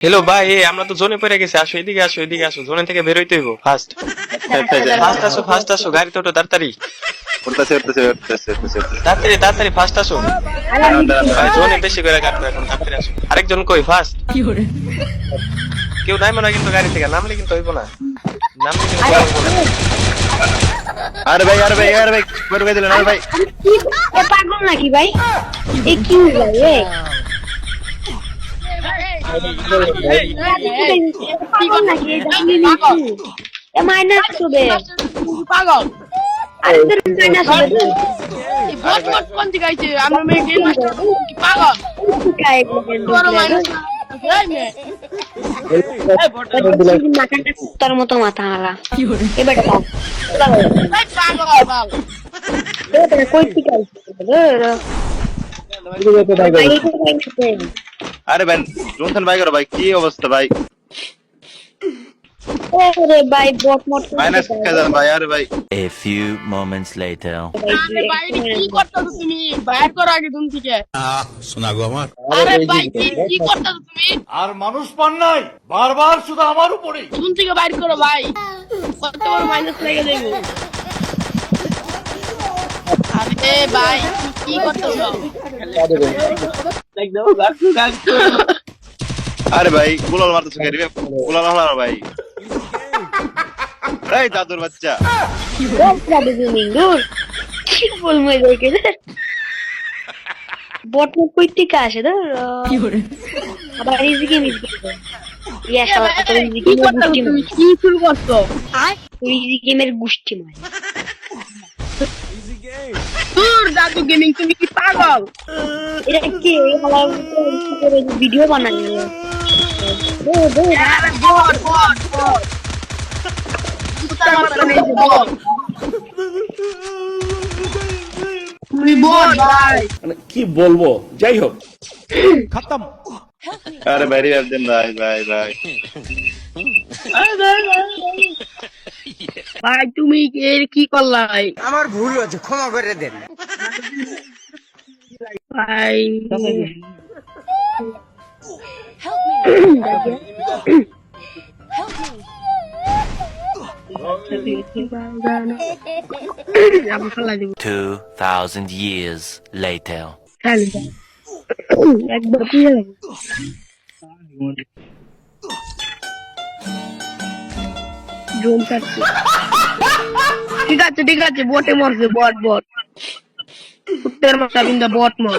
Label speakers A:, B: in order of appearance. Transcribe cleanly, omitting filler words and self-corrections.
A: Hello ভাই, আমরা তো জোনে পড়ে গেছি। আসো এদিকে, আসো এদিকে, আসো। জোনে থেকে বেরোইতে হইব ফার্স্ট। ফার্স্ট আসো, ফার্স্ট আসো, গাড়িতে ওঠো তাড়াতাড়ি। তাড়াতাড়ি তাড়াতাড়ি ফার্স্ট আসো। ভাই জোনে বেশি করে কাটবো এখন, তাড়াতাড়ি আসো। আরেকজন কই ফার্স্ট? কেউ নামবে না কিন্তু গাড়ি থেকে, নামলে কিন্তু হইব না। নামলে কিন্তু হইব না।
B: আরে ভাই বের করে দিলেন। আরে ভাই
C: কি পাগল নাকি ভাই? এ কি ভাই পাগল নাকি? এ মাইনাস হবে
D: পাগল
C: আরে তোর মাইনাস হবে
D: বট বট কোন দিকে আইছে আমরা মেয়ে গেম মাস্টার কি পাগল
C: কাই
D: বড় মাইনাস এই মে
C: মাথাটা কুত্তার মতো মাথা হারা এবার
D: এই পাগল বাল
C: কই থেকে আইছে
B: আরে ভাই জোনথন ভাই করো ভাই, কি অবস্থা ভাই?
C: রে ভাই বট মোট
B: মাইনাস খেলেন ভাই। আরে ভাই
E: A few moments later.
D: আরে ভাই কি করতেছো তুমি বাইর করো আগে তুমি থেকে
F: শোনা গো আমার।
D: আরে ভাই কি করতেছো তুমি
F: আর মানুষ পান নাই, বারবার শুধু আমার উপরে।
D: তুমি থেকে বাইর করো ভাই কত বড় মাইনাস লেগে যাবে আরে ভাই কি করতেছো
B: আরে ভাই গুলাল মারতেছো কে রে? গুলাল হলার ভাই। এই দাদুর বাচ্চা।
C: দূর কি বলবো এদেরকে বট মোট কই থেকে আসে ধর আবার ইজিকে মিজিকে ইয়া শালা তোর ইজিকে
D: কি করতেছো তুমি কি শুরু করছো
C: তোর ইজিকেমের গুষ্টি মার
D: দূর দাদু গেমিং তুমি কি পাগল
C: এটা কি শালা করে ভিডিও বানাই
D: আরে বট বট বট কুত্তার মতো নেই যে বট তুমি বট ভাই
F: কি বলবো, যাই হোক।
B: আরে ভাই রিভাইভ দেন ভাই ভাই ভাই।
D: ভাই তুমি এর কি করলাই
G: আমার ভুল হয়েছে, ক্ষমা করে দেন।
D: ভাই আমি ফেলাই দিব
E: 2,000 years later.
D: খালি একবার দিয়ে জুম কাটছে ঠিক আছে বটে মরছে বট বট কুত্তের মাথা বিন্দা বট মর